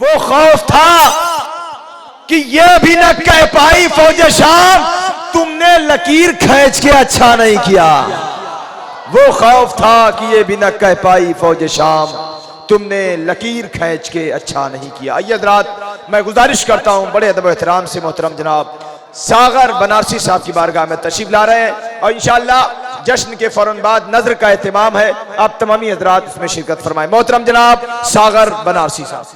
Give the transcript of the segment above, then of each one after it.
वो खौफ था कि ये भी न कह पाई फौज शाम तुमने लकीर खींच के अच्छा नहीं किया। वो खौफ था कि ये भी न कह पाई फौज शाम तुमने लकीर खींच के अच्छा नहीं किया। आइए हज़रात, मैं गुजारिश करता हूं बड़े अदब एहतराम से मोहतरम जनाब सागर बनारसी साहब की बारगाह में तशरीफ ला रहे हैं और इंशाअल्लाह जश्न के फौरन बाद नजर का एहतमाम है। आप तमामी हज़रात इसमें शिरकत फरमाएं। मोहतरम जनाब सागर बनारसी साहब।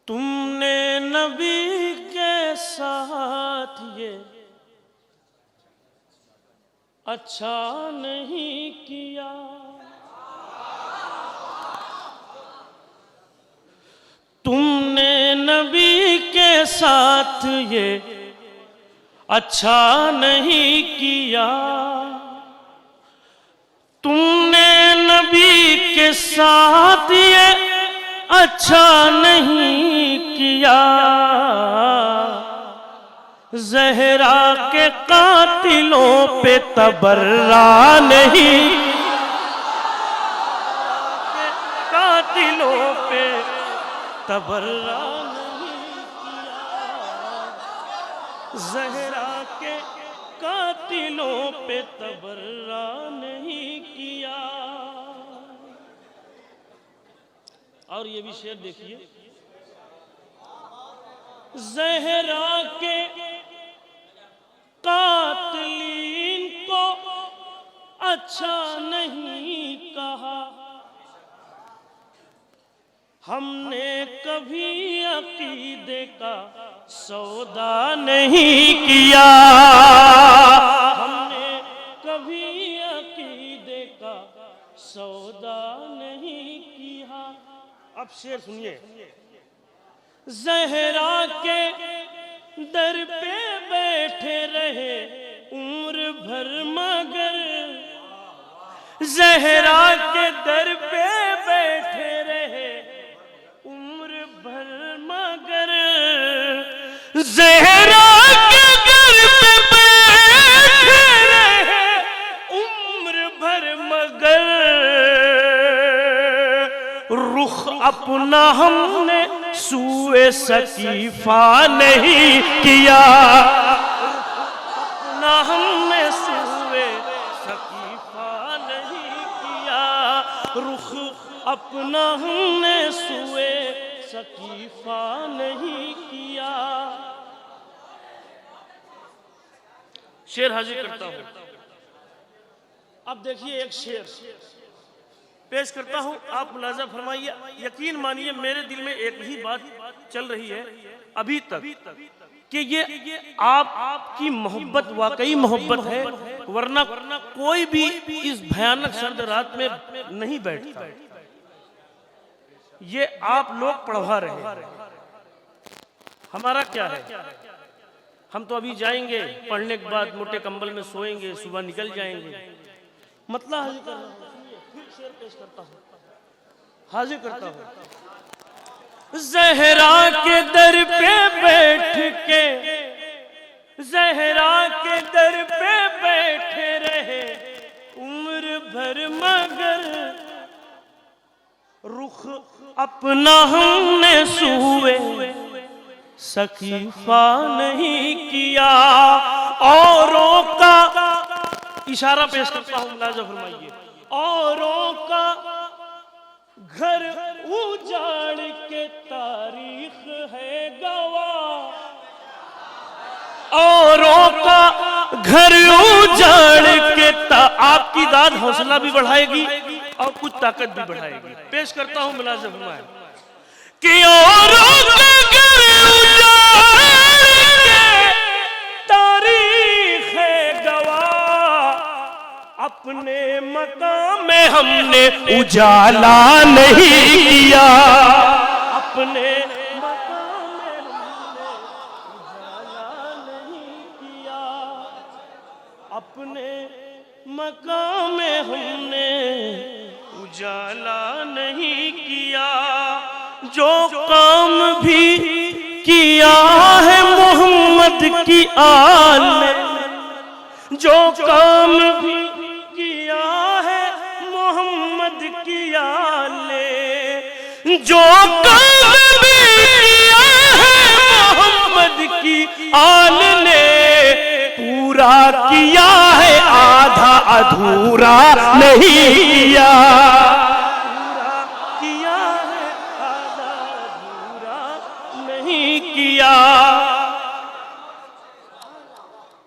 तुमने नबी के साथ ये अच्छा नहीं किया, तुमने नबी के साथ ये अच्छा नहीं किया, तुमने नबी के साथ ये अच्छा नहीं किया। ज़हरा के कातिलों पे तबर्रा नहीं, कातिलों पे तबर्रा नहीं किया, ज़हरा के कातिलों पे तबर्रा नहीं किया। और ये भी शेर देखिए, ज़हरा के कातिलीन को अच्छा नहीं कहा, हमने कभी अकीदे का सौदा नहीं किया, हमने कभी अकीदे का सौदा नहीं किया। अब शेर सुनिए, ज़हरा के दर पे बैठे रहे उम्र भर मगर, ज़हरा के दर पे बैठे रहे उम्र भर मगर, ज़हरा के दर पे बैठे रहे उम्र भर मगर, रुख अपना हमने सूए सकीफा नहीं किया, अपना हमने सूए सकीफा नहीं किया, रुख अपना हमने सूए सकीफा नहीं किया। शेर हाजिर करता हूं। अब देखिए एक शेर पेश करता हूं, आप मुलाजा फरमाइए। यकीन मानिए मेरे दिल में एक ही बात चल रही है अभी तक कि ये आपकी मोहब्बत वाकई मोहब्बत है, वरना कोई भी इस भयानक सर्द रात में नहीं बैठता। ये आप लोग पढ़वा रहे हैं, हमारा क्या है? हम तो अभी जाएंगे, पढ़ने के बाद मोटे कंबल में सोएंगे, सुबह निकल जाएंगे। मतलब हाजिर कर रहा हूं, फिर शेर पेश करता हूं, हाजिर करता हूं। ज़हरा के दर पे बैठ के, ज़हरा के दर पे बैठे रहे उम्र भर मगर, रुख अपना हमने सूए सकीफा नहीं किया। औरों का इशारा पेश करता हूं, मुलाजा फरमाइए। औरों का घर उजाड़ के तारीख है गवाह, औरों का घर उजाड़ के आपकी दाद हौसला भी बढ़ाएगी और कुछ ताकत भी बढ़ाएगी। पेश करता हूं मुलाजा फरमाइए कि औरों का घर उजाड़ के तारीख है गवाह, अपने मकाम में हमने उजाला नहीं किया, अपने मकाम में हमने उजाला नहीं किया, अपने मकाम में हमने उजाला नहीं किया। जो काम भी किया है मोहम्मद की आल ने, जो काम भी किया है मोहम्मद की आल ने, जो काम भी की आन ने पूरा किया है, आधा अधूरा नहीं किया। पूरा किया है, आधा अधूरा नहीं किया।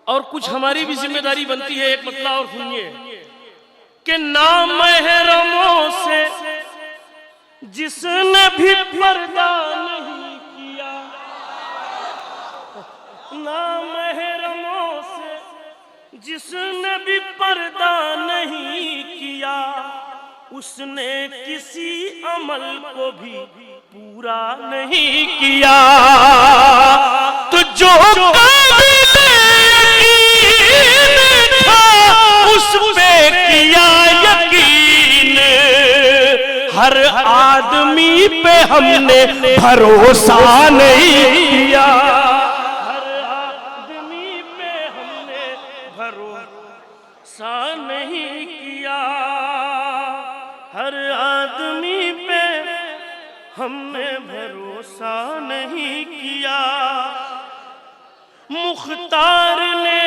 और कुछ हमारी भी जिम्मेदारी बनती है। एक मतलब और सुनिए कि ना महरमों से जिसने भी पर्दा नहीं किया, ना महरमों से जिसने भी पर्दा नहीं किया, उसने किसी अमल को भी पूरा नहीं किया। तो जो उस पे किया यकीन, हर आदमी पे हमने भरोसा नहीं किया। हर आदमी पे हमने भरोसा नहीं किया। हर आदमी पे हमने भरोसा नहीं किया। मुख्तार ने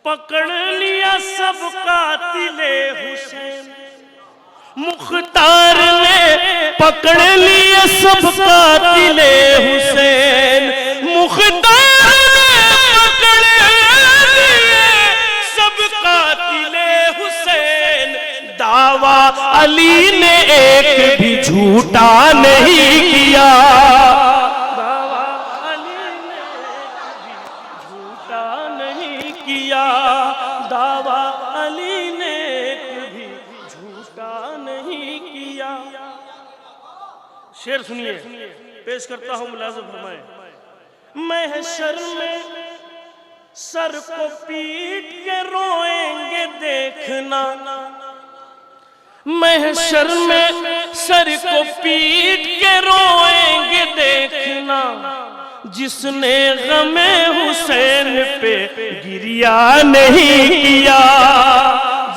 पकड़ लिया सब कातिले हुसैन। मुख्तार ने पकड़ लिया सब कातिले हुसैन। मुख्तार ने पकड़ लिए सब कातिले हुसैन। दावा अली ने एक भी झूठा नहीं किया। दावा अली ने एक भी झूठा नहीं किया। दावा अली ने भी झूठा नहीं किया। शेर सुनिए, पेश करता हूं, मुलाज़िम फरमाए। महशर में सर को पीट के रोएंगे देखना। महशर में सर को पीट के रोएंगे देखना। जिसने गमे हुसैन पे गिरिया नहीं किया।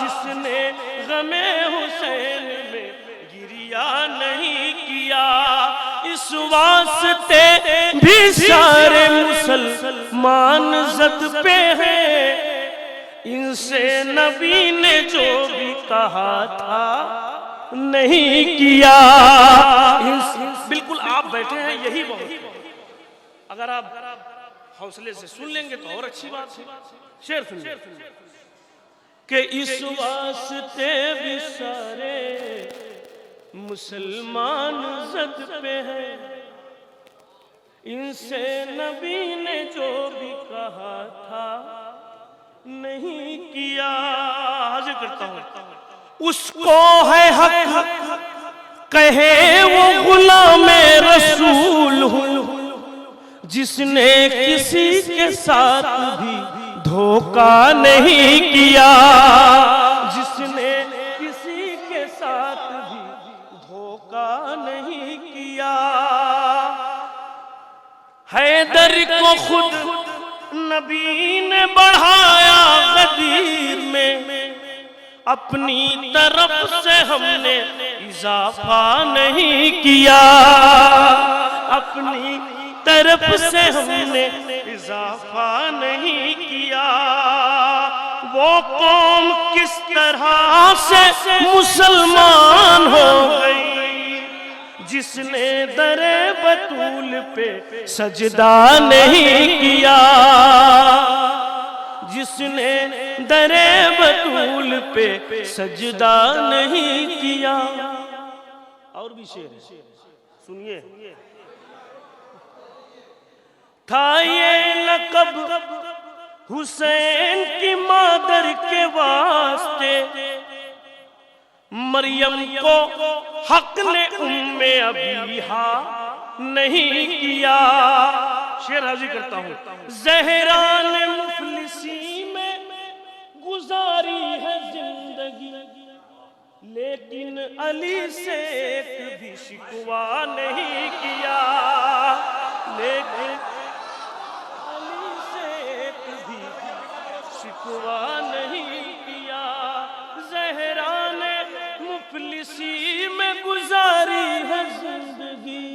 जिसने गमे हुसैन में गिरिया नहीं किया। इस वास्ते भी सारे मुसलमान ज़द पे हैं। इनसे नबी ने जो भी कहा था नहीं किया। बिल्कुल आप बैठे हैं, यही बहुत है। अगर आप हौसले से सुन लेंगे तो और अच्छी बात है। शेर सुनिए कि इस वास्ते भी सारे मुसलमान ज़द पे हैं। इनसे नबी ने जो भी कहा था नहीं किया। हाजिर करता हूं, उसको है हक कहे वो गुलामे रसूल हूं। जिसने किसी के साथ भी धोखा नहीं किया। जिसने किसी के साथ भी धोखा नहीं किया। हैदर को खुद नबी ने बढ़ाया गदीर में। अपनी तरफ से हमने इजाफा नहीं किया। अपनी तरफ से हमने इजाफा नहीं किया। वो कौम किस तरह से मुसलमान हो गई, जिसने दरे बतूल पे सजदा नहीं किया। जिसने दरे बतूल पे सजदा नहीं किया। और भी शेर सुनिए। था ये लक़ब हुसैन की मादर के वास्ते। मरियम को हक ने उम्मे अबीहा नहीं किया। शेर हाजिर करता हूं। ज़हरा ने मुफलिसी में गुजारी है जिंदगी, लेकिन अली से एक भी शिकवा नहीं किया। लेकिन अली से एक भी शिकवा नहीं किया। ज़हरा ने मुफलिसी में गुजारी है जिंदगी,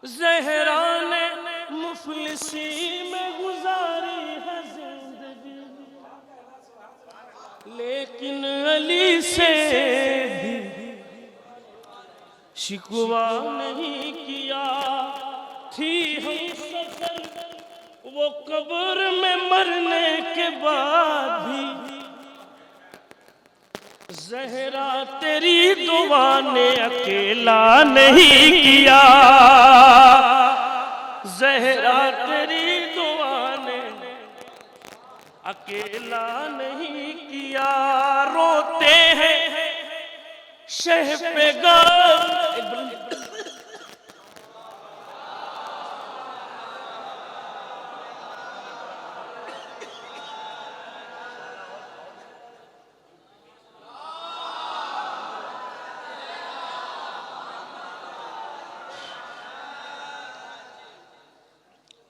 ज़हरा ने मुफलिसी में गुजारी है जिंदगी, लेकिन अली से भी शिकवा नहीं किया। थी हम सफर वो कब्र में मरने के बाद भी, ज़हरा तेरी दुआ ने अकेला नहीं किया। ज़हरा तेरी दुआ ने अकेला नहीं किया। रोते हैं शह पे गार,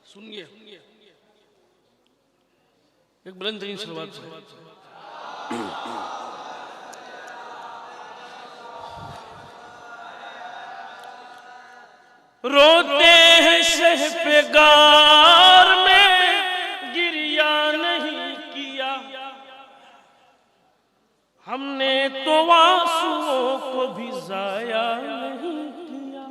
सुनिए एक बुलंद तरीन सलवात से। रोते हैं शह पे गार में गिरिया नहीं किया, हमने तो आंसुओं को भी जाया नहीं किया।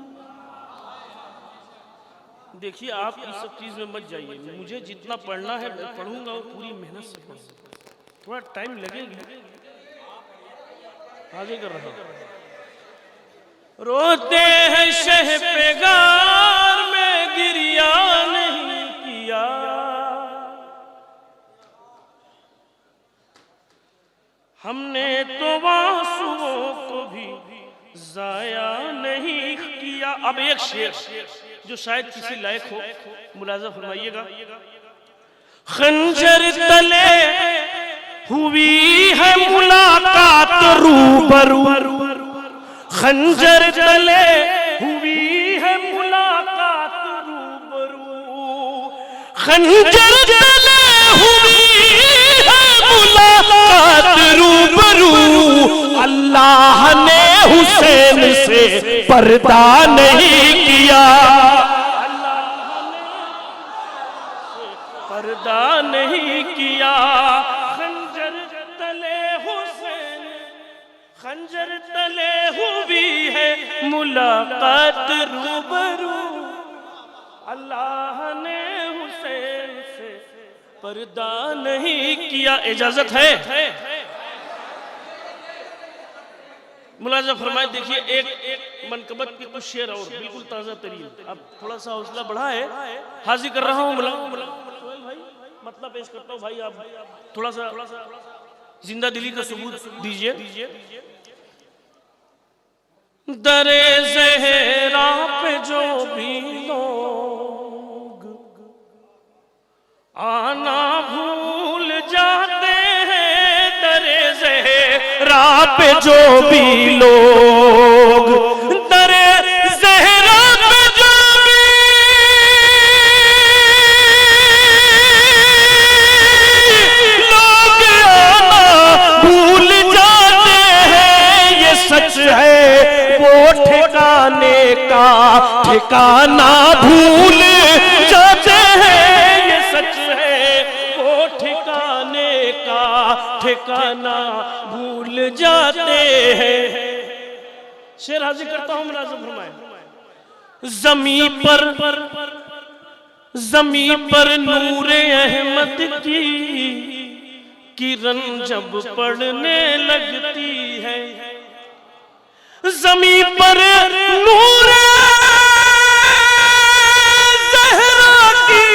देखिए आप इस सब चीज में मत जाइए, मुझे जितना पढ़ना है मैं पढ़ूंगा और पूरी मेहनत से पढ़ूंगा, थोड़ा टाइम लगेगा, आगे कर रहा हूं। रोते हैं शह पे गार में गिरिया नहीं किया, हमने तो आंसुओं को भी जाया नहीं किया। अब एक शेर जो शायद किसी लायक हो, मुलाजा फरमाइएगा। खंजर तले हुई है मुलाकात रूबरू, खंजर तले हुई है मुलाकात रूबरू, खंजर तले हुई है मुलाकात रूबरू। अल्लाह ने हुसैन से पर्दा नहीं किया, पर्दा नहीं किया। खंजर तले हुसैन, खंजर तले हुई है मुलाकात रूबरू, अल्लाह ने हुसैन से पर्दा नहीं किया। इजाजत है? मुलाजा फरमाए। देखिए एक मनकबत के कुछ शेर और बिल्कुल ताज़ा तरीन, अब थोड़ा सा हौसला बढ़ा है, हाजिर कर रहा हूँ। भाई मतलब पेश करता हूँ भाई, आप थोड़ा सा जिंदा दिली का सबूत दीजिए। दरे ज़हरा पे जो भी लोग आना भूल जाते हैं, दरे ज़हरा पे जो भी लोग, दरे ज़हरा पे जो भी लोग आना भूल जाते हैं, ये सच है वो ठिकाने का ठिकाना भूल जाते हैं, ये सच है वो ठिकाने का ठिकाना भूल जाते हैं। शेर हाजिर करता हूं, मुलाज़ा फरमाए। ज़मीं पर नूरे अहमद की किरण जब पड़ने लगती है, ज़मीं पर नूरे ज़हरा की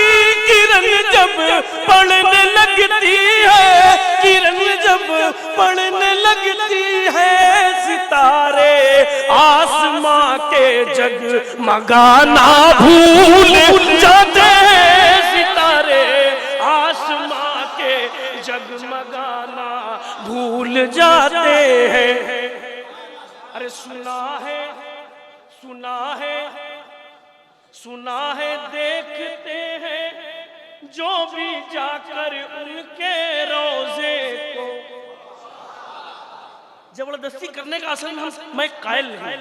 किरण जब पड़ने लगती है, किरण जब पड़ने लगती है, सितारे आसमां के जगमगाना भूल जाते हैं, सितारे आसमां के जगमगाना भूल जाते हैं। अरे सुना है, सुना है, सुना है, देखते हैं जो भी जाकर उनके रोजे को। जबरदस्ती करने का असल में मैं कायल नहीं,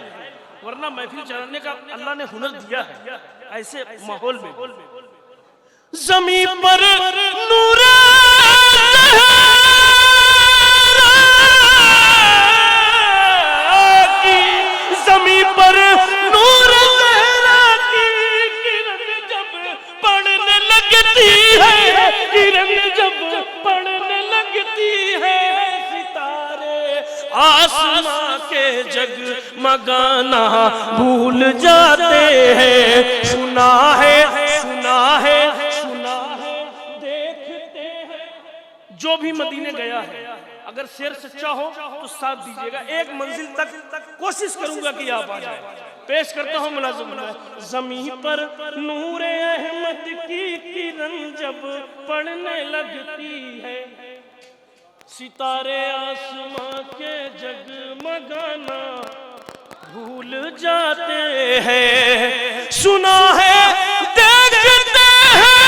वरना महफिल चलाने का अल्लाह ने हुनर दिया है ऐसे माहौल में। ज़मीन पर नूर की, ज़मीन पर नूर की किरण जब पड़ने लगती है, किरण जब पड़ने लगती है, सितारे आसमां के जगमगाना भूल जाते हैं। सुना है, सुना है, सुना है, देखते हैं। जो भी मदीने गया है, अगर शेर सच्चा हो तो साथ दीजिएगा। एक मंजिल तक कोशिश करूंगा कि आप आ जाए। पेश करता हूं मुलाजिम। ज़मीन पर नूरे अहमद की किरण जब पड़ने लगती है, सितारे आसमां के जगमगाना भूल जाते हैं। सुना है, देखते हैं,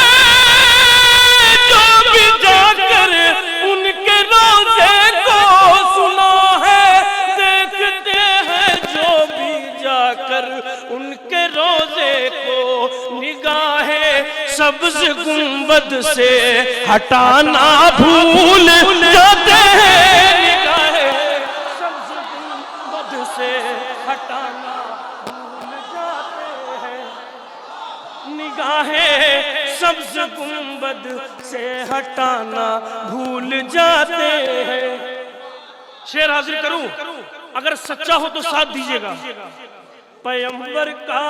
जो भी जाकर उनके रोज़े को, सुना है, देखते हैं, जो भी जाकर उनके रोज़े को, निगाहें सब्ज़ गुंबद से हटाना भूल जाते हैं, निगाहें सब्ज़ गुंबद से हटाना भूल जाते हैं, निगाहें सब्ज़ गुंबद से हटाना भूल जाते हैं। शेर हाजिर करूं, अगर सच्चा हो तो साथ दीजिएगा। पैगंबर का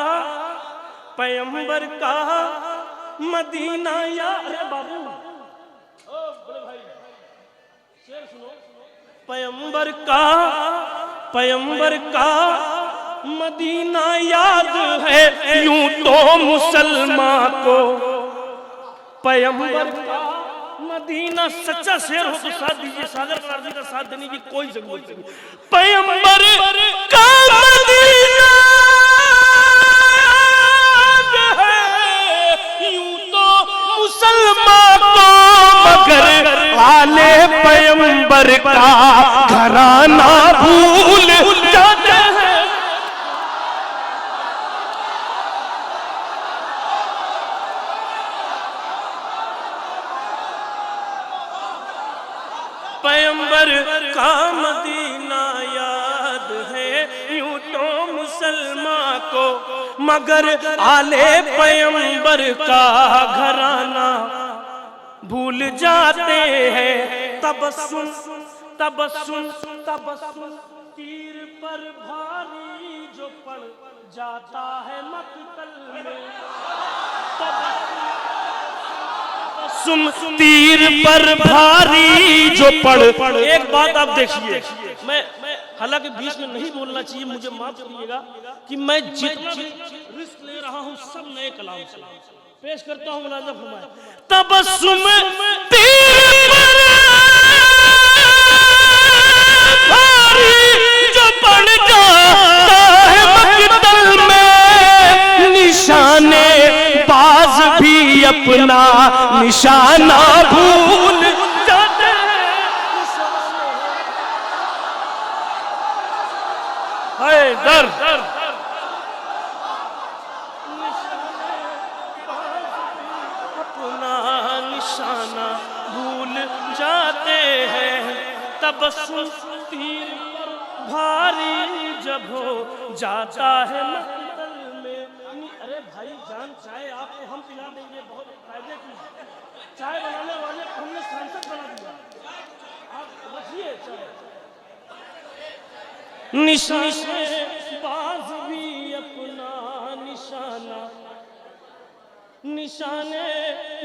मदीना यार बाबू, बड़े भाई शेर सुनो। पैगंबर का मदीना याद है यूं तो मुसलमान को। पैगंबर का मदीना सच्चा शेर हो तो साथ दीजिए। सागर काजी का साथ देने की कोई जरूरत नहीं। पैगंबर का मदीना मुसलमान को, मगर आले पैगंबर का घराना भूल जाते हैं। पैगंबर का मदीना याद है यूं तो मुसलमान को, मगर आले पैगंबर का घराना भूल जाते हैं। तबस्सुम तबस्सुम तबस्सुम तीर पर भारी जो पड़ जाता है मक्तल में। तबस्सुम तीर पर भारी जो पड़। एक बात आप देखिए, मैं हालांकि बीच में नहीं बोलना चाहिए, मुझे माफ करिएगा कि मैं जितना रिस्क ले रहा हूं सब नए कलाम से पेश करता हूं। मुलाज़ा फरमाए, तबस्सुम तीर पर भारी जो पड़ जाता है मक्तल में, निशाने बाज भी अपना निशाना भूल जाते हैं। हाय दर अपना निशाना भूल जाते हैं। तबस्सुम तीर पर भारी जब हो जाता है मक्तल में। अरे भाई जान, चाय आपको हम पिला देंगे, बहुत फायदे की चाय बनाने वाले को हमने सांसद बना दिया। आप रखिए चाय। निशाने बाज भी अपना निशाना, निशाने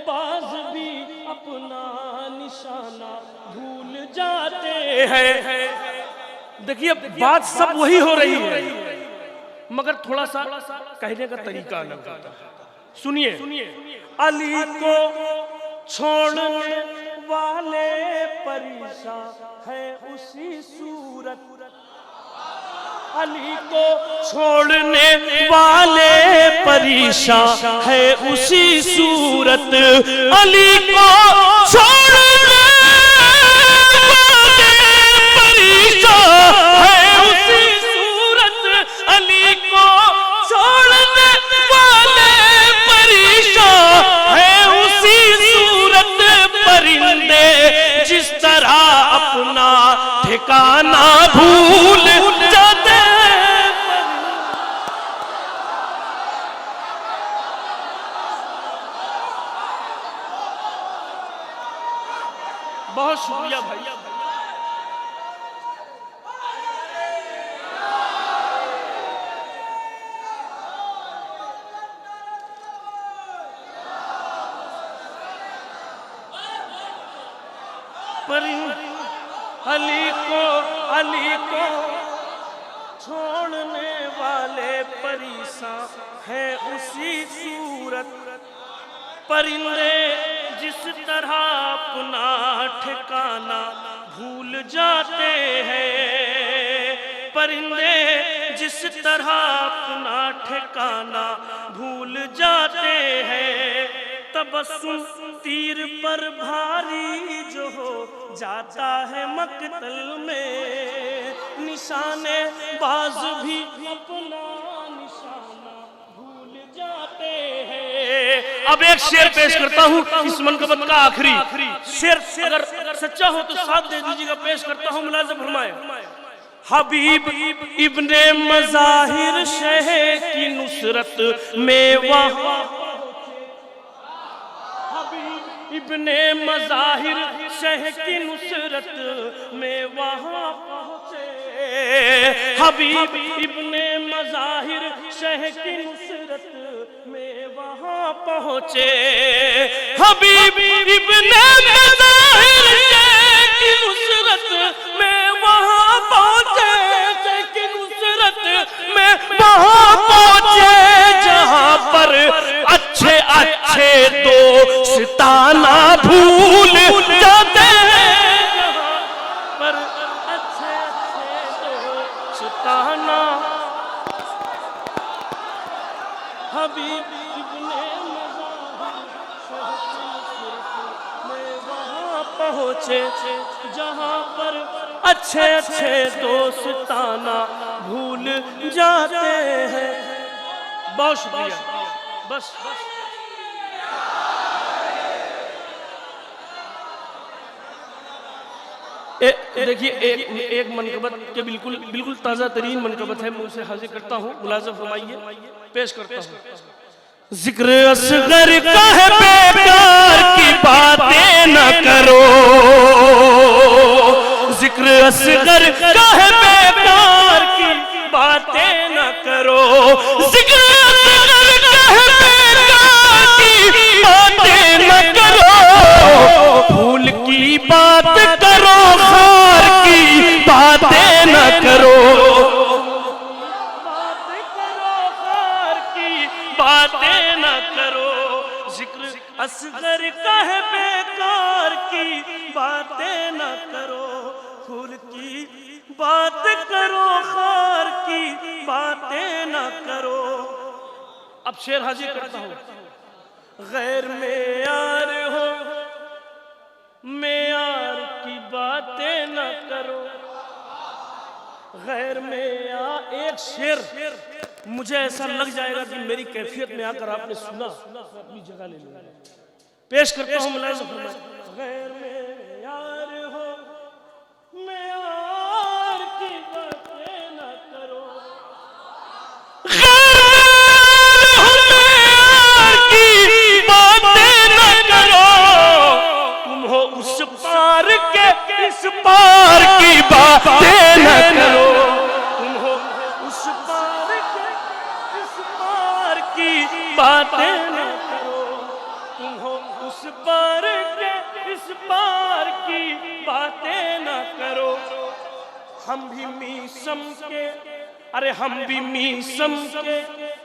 बाज भी अपना निशाना भूल जाते हैं। देखिए बात सब वही हो रही है, मगर थोड़ा सा कहने का तरीका अलग होता है। सुनिए, अली को छोड़ने वाले परेशान है उसी सूरत, अली को छोड़ने वाले परेशान है उसी सूरत, अली को छोड़ने वाले परेशान है उसी सूरत, अली को अली को छोड़ने वाले परेशान है उसी सूरत। परिंदे जिस तरह अपना ठिकाना भूल जाते हैं, परिंदे जिस तरह अपना ठिकाना भूल जाते हैं, तबस्सुम तीर पर भारी जो हो जाता है मकतल में, निशाने बाज भी अपना निशाना भूल जाते हैं। अब एक शेर पेश करता हूँ इस मनकबत का आखिरी शेर, अगर सच्चा हो तो साथ दे दीजिएगा। पेश करता हूँ, मुलाज़िम फरमाए। हबीब इब्ने मज़ाहिर शह की नुसरत में वहाँ, इब्ने मज़ाहिर शह की नुसरत में वहाँ पहुँचे। हबीब इब्ने मज़ाहिर शह की नुसरत में वहाँ पहुँचे। हबीब इब्ने मज़ाहिर शह की नुसरत में वहाँ पहुँचे, की नुसरत में वहाँ पहुँचे, जहाँ पर अच्छे अच्छे दोस्ताना भूल जाते हैं, पर अच्छे अच्छे दोस्ताना। हबीब इब्ने मज़ाहिर में वहाँ पहुँचे, जहाँ पर अच्छे अच्छे दोस्ताना भूल जाते हैं। बहुत शुक्रिया, बस। देखिए एक मनकबत के बिल्कुल ताज़ा तरीन मनकबत है, मैं उसे हाजिर करता हूँ, मुलाज़िम फरमाइए। पेश करता हूँ। जिक्र असगर का है बेकार की बातें न करो, जिक्र असगर का है बेकार की बातें न करो, जिक्र असगर का है बेकार की बातें न करो, फूल की बात करो, खार की बातें न करो, खार की बातें न करो, जिक्र असगर का है बेकार की बातें न करो, फूल की बात करो, खार की बातें न करो। अब शेर हाजिर करता हूँ। गैर में यार हो, मेयार की बातें न करो, गैर में यार। एक शेर मुझे ऐसा लग जाएगा कि मेरी कैफियत में आकर आपने सुना, अपनी जगह ले लूंगा। पेश करता हूँ, मुलाज़िम फरमाए। गैर में यार हो, मेयार की बातें न करो, मेयार की बातें न करो, तुम हो उस पार के इस पार की बातें न करो, तुम हो उस पार के इस पार की बातें न करो, तुम हो उस पार के इस पार की बातें न करो। हम भी मीसम के, अरे हम भी मीसम के,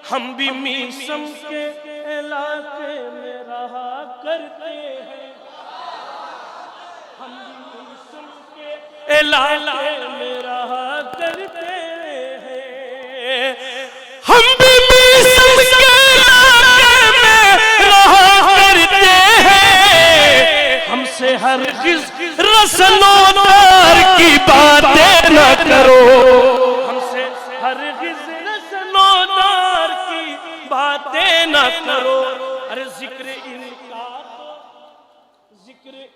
हम भी मीसम के इलाके में रहा करते हैं, हम भी मीसम के इलाके में रहा करते हैं, हम भी मीसम के इलाके में रहा करते हैं, हमसे हरगिज़ रसनोदार की बातें न करो, हमसे हरगिज़ रसनोदार की बातें न करो। अरे जिक्र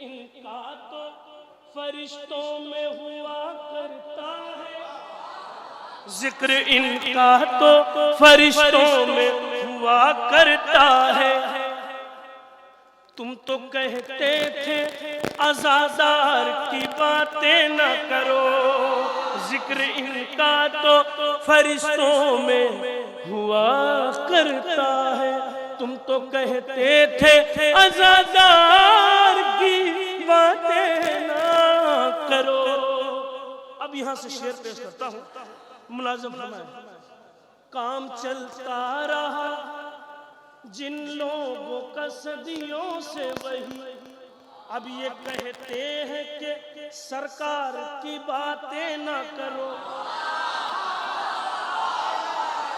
इनका तो फरिश्तों में हुआ करता है, जिक्र इनका तो फरिश्तों में हुआ करता है। तुम तो कहते थे अज़ादार की बातें न करो, जिक्र इनका तो फरिश्तों में हुआ करता है। तुम तो कहते थे अज़ादार की बातें न करो। अब यहां से शेर पेश करता हूं, मुलाज़िम फरमाए, काम चलता रहा जिन लोगों का सदियों से वही अब ये कहते हैं कि सरकार की बातें ना करो।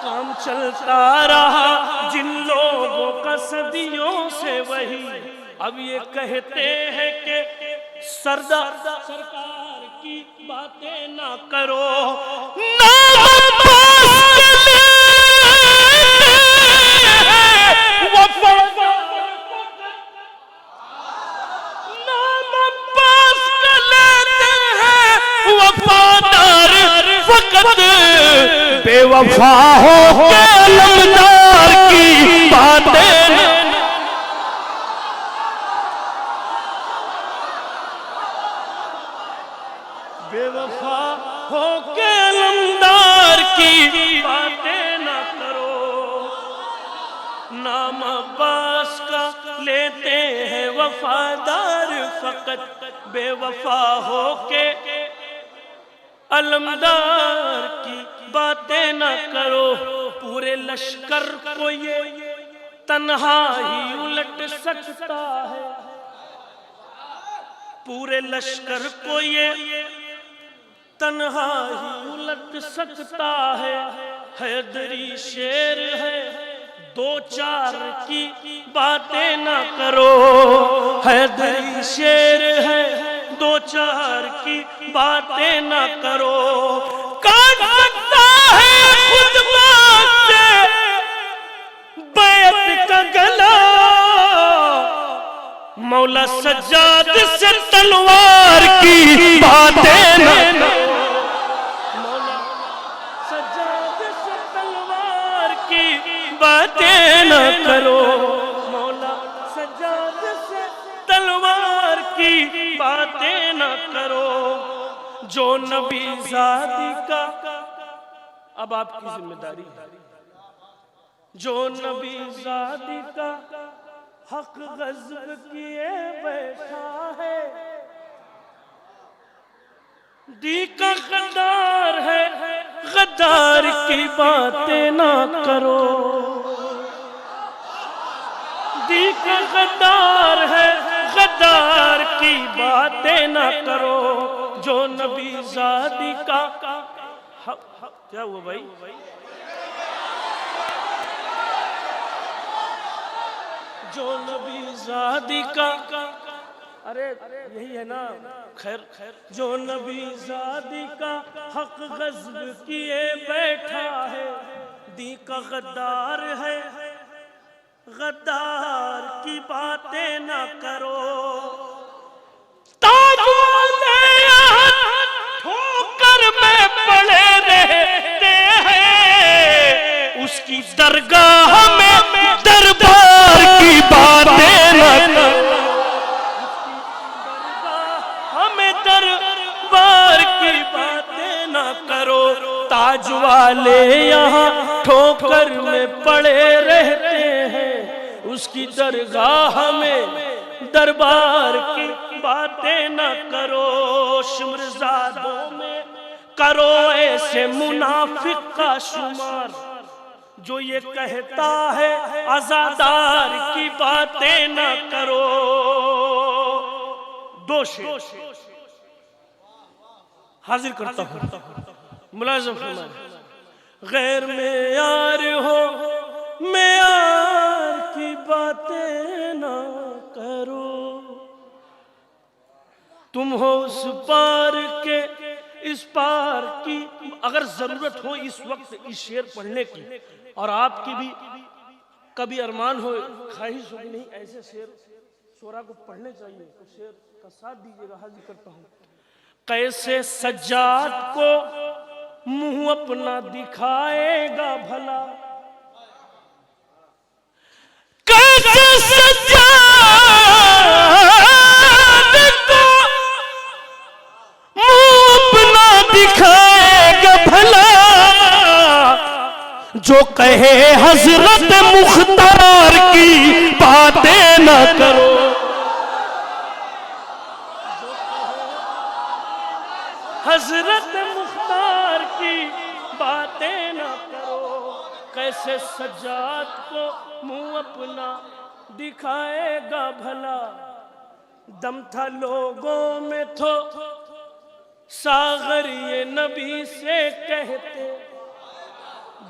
काम चलता रहा जिन लोगों का सदियों से वही अब ये कहते हैं कि सरकार की बातें ना करो। बेवफा हो अलमदार की बातें, बेवफा हो के अलमदार की बातें न करो। नाम अब्बास का लेते हैं वफादार फकत, बेवफा हो के अलमदार की बातें न करो। पूरे लश्कर को ये तन्हा ही उलट सकता है, पूरे लश्कर को ये तन्हा ही उलट सकता है। हैदरी शेर है दो चार की बातें न करो। हैदरी शेर है दो चार की बातें न करो। काट सकता है खुद बात से बैत का गला, मौला सज्जाद से तलवार की बातें न करो। मौला सज्जाद से तलवार की बातें न करो। मौला सज्जाद से तलवार की बातें न करो। जो नबी ज़ादी का, अब आपकी जिम्मेदारी है, जो नबी ज़ादी का हक गज़ब किए बैठा है, दी का गद्दार है, गद्दार की बातें ना करो। दी का गद्दार है, गद्दार की बातें ना करो। जो नबी ज़ादी का क्या हुआ भाई? जो नबी ज़ादी का, अरे यही है ना, खैर खैर, जो नबी ज़ादी का हक गज़ब किए बैठा है, दी का गद्दार है, गद्दार की बातें ना करो। ठोकर में पड़े रहते हैं, उसकी दरगाह में दरबार की बातें न करो। हमें दरबार की बातें न करो। ताज वाले यहाँ ठोकर में पड़े रहते हैं, उसकी दरगाह में दरबार की बातें न करो। शिमरजादों में करो ऐसे मुनाफिक का शुमार, जो ये कहता है आजादार की बातें न करो। दो शेर हाजिर करता हूं, मुलाज़िम फरमाए, गैर में यार हो मेयार की बातें ना करो। तुम हो उस पार के इस पार की, अगर जरूरत हो इस वक्त इस शेर पढ़ने की, और आपकी भी कभी अरमान हो, ख्वाहिश हो कि नहीं ऐसे शेर शोरा को पढ़ने चाहिए, तो शेर का साथ दीजिएगा। हाजिर करता हूँ। कैसे सज्जाद को मुंह अपना दिखाएगा भला, कैसे सज्जाद को मुंह अपना दिखाएगा भला, जो कहे हजरत मुख्तार की बातें न करो। हजरत मुख्तार की बातें न करो, कैसे सज्जाद को मुंह अपना दिखाएगा भला। दम था लोगों में तो सागर ये नबी से कहते,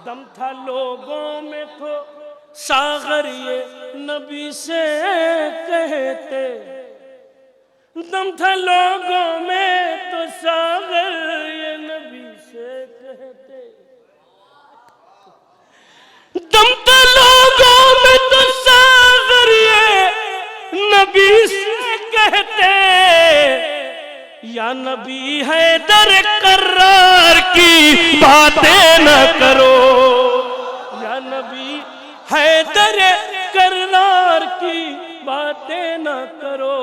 दम था लोगों में तो सागर ये नबी से कहते, दम था लोगों में तो सागर ये नबी से कहते, दम था लोगों में तो सागर ये नबी से कहते। या नबी है दर करार की बातें न करो, या नबी है दर करार की बातें न करो।